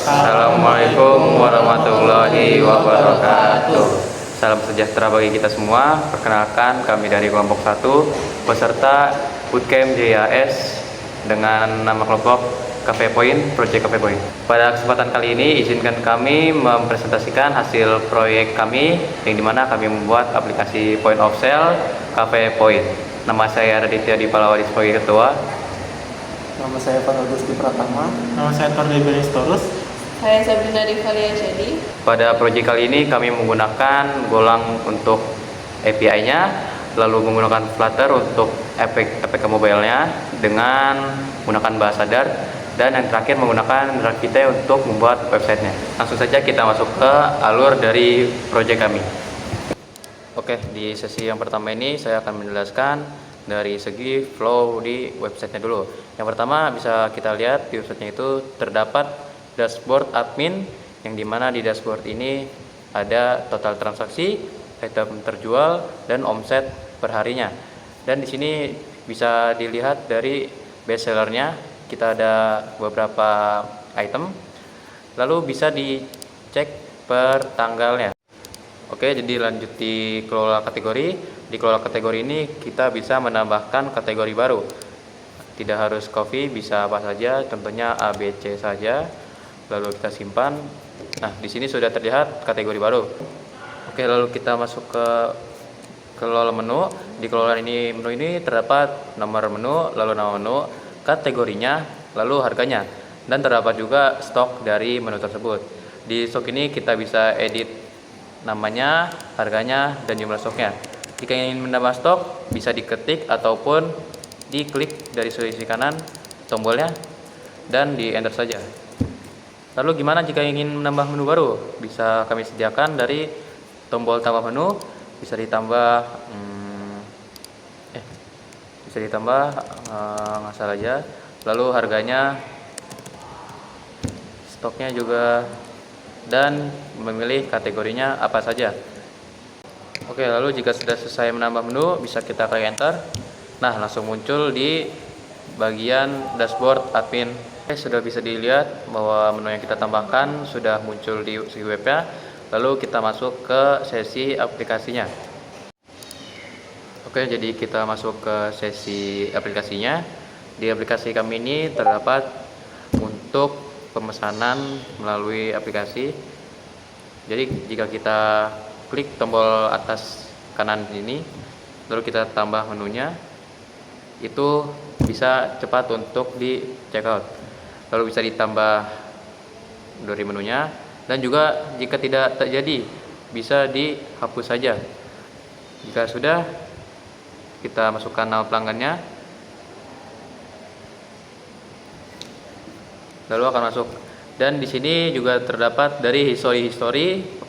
Assalamualaikum warahmatullahi wabarakatuh. Salam sejahtera bagi kita semua. Perkenalkan, kami dari kelompok 1 peserta Bootcamp JAS dengan nama kelompok Cafe Point, Project Cafe Point. Pada kesempatan kali ini, izinkan kami mempresentasikan hasil proyek kami, yang dimana kami membuat aplikasi Point of Sale Cafe Point. Nama saya Raditya Dipalawadi sebagai ketua. Nama saya Farel Gusti Pratama. Nama saya Tordi Benistorus. Saya Sabrina Rivalia Jadi. Pada proyek kali ini kami menggunakan Golang untuk API-nya, lalu menggunakan Flutter untuk efek mobile-nya dengan menggunakan bahasa Dart, dan yang terakhir menggunakan Rakite untuk membuat websitenya. Langsung saja kita masuk ke alur dari proyek kami. Oke, di sesi yang pertama ini saya akan menjelaskan dari segi flow di websitenya dulu. Yang pertama bisa kita lihat di websitenya itu terdapat dashboard admin, yang dimana di dashboard ini ada total transaksi, item terjual, dan omset per harinya. Dan di sini bisa dilihat dari best sellernya, kita ada beberapa item, lalu bisa dicek per tanggalnya. Oke, jadi lanjut di kelola kategori. Di kelola kategori ini kita bisa menambahkan kategori baru. Tidak harus coffee, bisa apa saja, contohnya A, B, C saja. Lalu kita simpan. Nah, di sini sudah terlihat kategori baru. Oke, lalu kita masuk ke kelola menu. Di kelola menu ini terdapat nomor menu, lalu nama menu, kategorinya, lalu harganya, dan terdapat juga stok dari menu tersebut. Di stok ini kita bisa edit namanya, harganya, dan jumlah stoknya. Jika ingin menambah stok, bisa diketik ataupun diklik dari sisi kanan tombolnya dan di enter saja. Lalu gimana jika ingin menambah menu baru? Bisa kami sediakan dari tombol tambah menu, bisa ditambah ngasal aja. Lalu harganya, stoknya juga, dan memilih kategorinya apa saja. Oke, lalu jika sudah selesai menambah menu, bisa kita klik enter. Nah, langsung muncul di bagian dashboard admin. Sudah bisa dilihat bahwa menu yang kita tambahkan sudah muncul di segi webnya. Lalu kita masuk ke sesi aplikasinya. Oke, jadi kita masuk ke sesi aplikasinya. Di aplikasi kami ini terdapat untuk pemesanan melalui aplikasi. Jadi jika kita klik tombol atas kanan ini, lalu kita tambah menunya, itu bisa cepat untuk di checkout. Lalu bisa ditambah dari menunya, dan juga jika tidak terjadi bisa dihapus saja. Jika sudah, kita masukkan nama pelanggannya, lalu akan masuk. Dan di sini juga terdapat dari history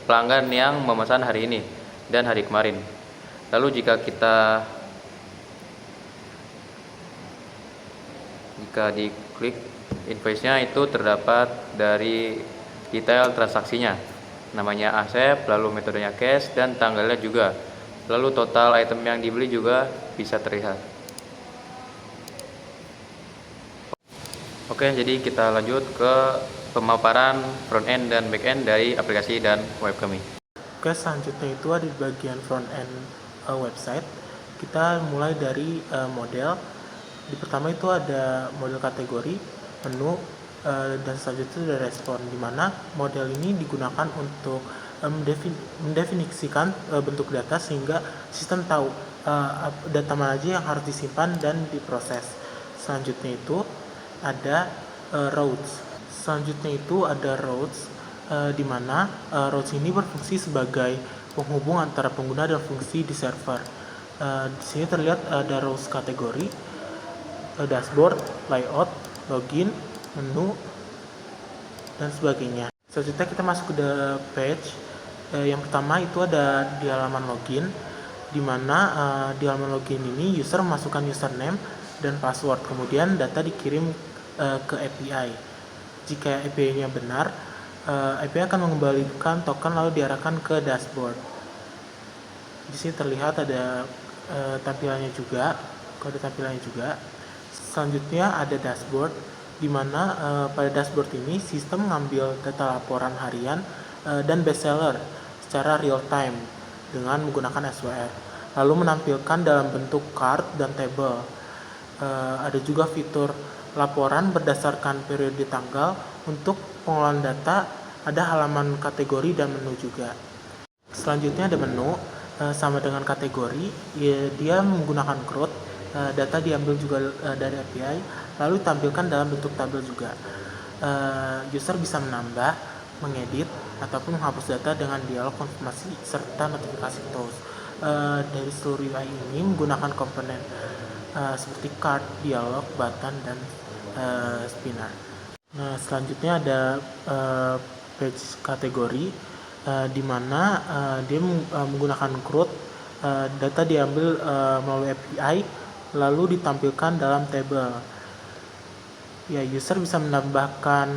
pelanggan yang memesan hari ini dan hari kemarin. Lalu jika diklik invoice-nya, itu terdapat dari detail transaksinya, namanya Asep, lalu metodenya cash, dan tanggalnya juga. Lalu total item yang dibeli juga bisa terlihat. Oke, jadi kita lanjut ke pemaparan front end dan back end dari aplikasi dan web kami. Oke, selanjutnya itu ada di bagian front end website. Kita mulai dari model. Di pertama itu ada model kategori, menu, dan selanjutnya itu ada respon, di mana model ini digunakan untuk mendefinisikan bentuk data sehingga sistem tahu data mana aja yang harus disimpan dan diproses. Selanjutnya itu ada routes. Di mana routes ini berfungsi sebagai penghubung antara pengguna dan fungsi di server. Di sini terlihat ada routes kategori, dashboard, layout, login, menu, dan sebagainya. Selanjutnya kita masuk ke page. Yang pertama itu ada di halaman login, di mana di halaman login ini user memasukkan username dan password, kemudian data dikirim ke API. Jika API-nya benar, API akan mengembalikan token lalu diarahkan ke dashboard. Di sini terlihat ada tampilannya juga, kode tampilannya juga. Selanjutnya ada dashboard. di mana pada dashboard ini sistem mengambil data laporan harian dan bestseller secara real time dengan menggunakan SWR, lalu menampilkan dalam bentuk chart dan table. Ada juga fitur laporan berdasarkan periode tanggal. Untuk pengolahan data ada halaman kategori dan menu juga. Selanjutnya ada menu, sama dengan kategori, dia menggunakan CRUD, data diambil juga dari API, lalu ditampilkan dalam bentuk tabel juga. User bisa menambah, mengedit, ataupun menghapus data dengan dialog konfirmasi serta notifikasi tools. Dari seluruh UI ini menggunakan komponen seperti card, dialog, button, dan spinner. Nah, selanjutnya ada page kategori, di mana dia menggunakan CRUD, data diambil melalui API lalu ditampilkan dalam table. Ya, user bisa menambahkan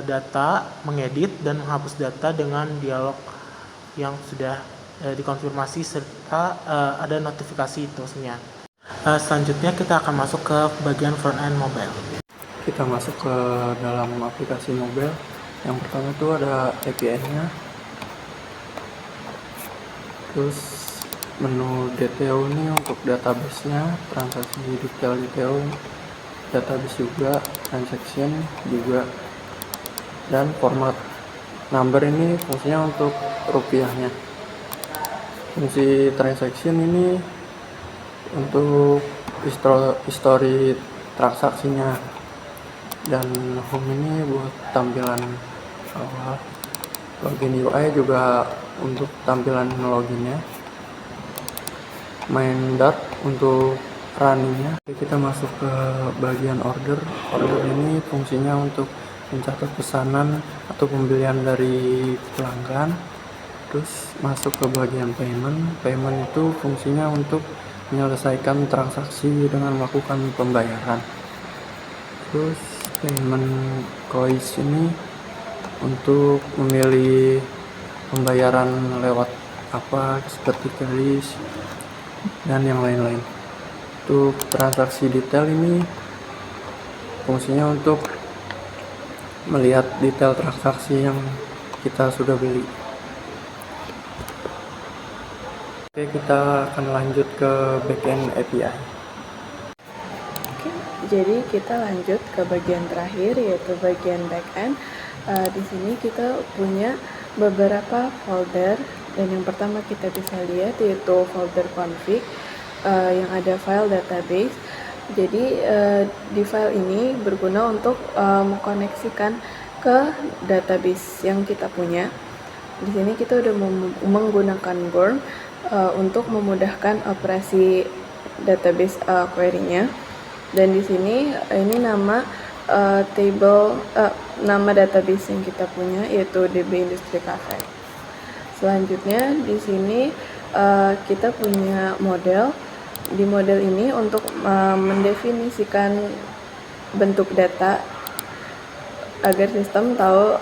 data, mengedit, dan menghapus data dengan dialog yang sudah dikonfirmasi serta ada notifikasi toolsnya. Selanjutnya kita akan masuk ke bagian front end mobile. Kita masuk ke dalam aplikasi mobile. Yang pertama itu ada API-nya, terus menu detail ini untuk database-nya, transaksi detail database juga, transaction juga, dan format number ini fungsinya untuk rupiahnya. Fungsi transaction ini untuk history transaksinya, dan home ini buat tampilan awal. Login UI juga untuk tampilan loginnya. Main dart untuk runningnya. Kita masuk ke bagian order. Order ini fungsinya untuk mencatat pesanan atau pembelian dari pelanggan. Terus masuk ke bagian payment. Payment itu fungsinya untuk menyelesaikan transaksi dengan melakukan pembayaran. Terus payment choice ini untuk memilih pembayaran lewat apa, seperti kris dan yang lain-lain. Untuk transaksi detail ini fungsinya untuk melihat detail transaksi yang kita sudah beli. Oke, kita akan lanjut ke backend API. Oke, jadi kita lanjut ke bagian terakhir, yaitu bagian backend. Di sini kita punya beberapa folder, dan yang pertama kita bisa lihat yaitu folder config yang ada file database. Jadi di file ini berguna untuk mengkoneksikan ke database yang kita punya. Di sini kita udah menggunakan Worm untuk memudahkan operasi database query-nya. Dan di sini ini nama nama database yang kita punya yaitu DB Industri Cafe. Selanjutnya di sini kita punya model. Di model ini untuk mendefinisikan bentuk data agar sistem tahu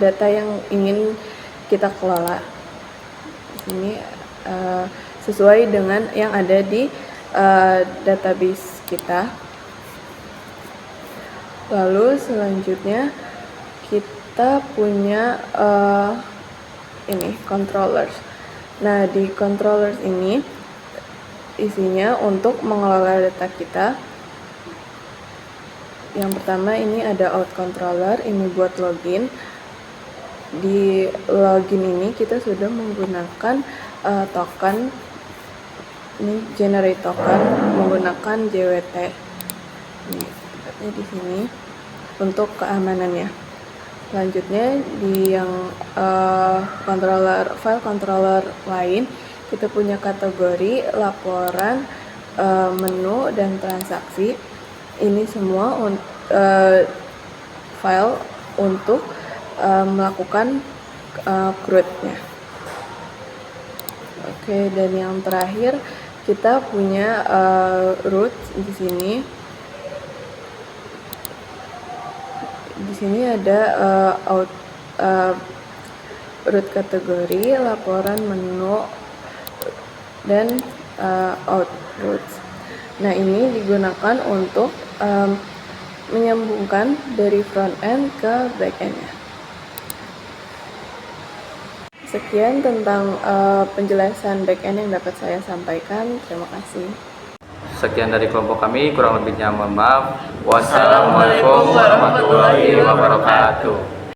data yang ingin kita kelola. Di sini sesuai dengan yang ada di database kita. Lalu selanjutnya kita punya controllers. Nah, di controllers ini isinya untuk mengelola data kita. Yang pertama ini ada out controller, ini buat login. Di login ini kita sudah menggunakan token, ini generate token menggunakan JWT. Ini tempatnya di sini untuk keamanannya. Selanjutnya di yang file controller lain, kita punya kategori, laporan, menu, dan transaksi. Ini semua file untuk melakukan CRUD-nya. Oke, dan yang terakhir kita punya root di sini. Di sini ada root kategori, laporan, menu, dan out roots. Nah, ini digunakan untuk menyambungkan dari front end ke back end-nya. Sekian tentang penjelasan back end yang dapat saya sampaikan. Terima kasih. Sekian dari kelompok kami, kurang lebihnya mohon maaf. Wassalamualaikum warahmatullahi wabarakatuh.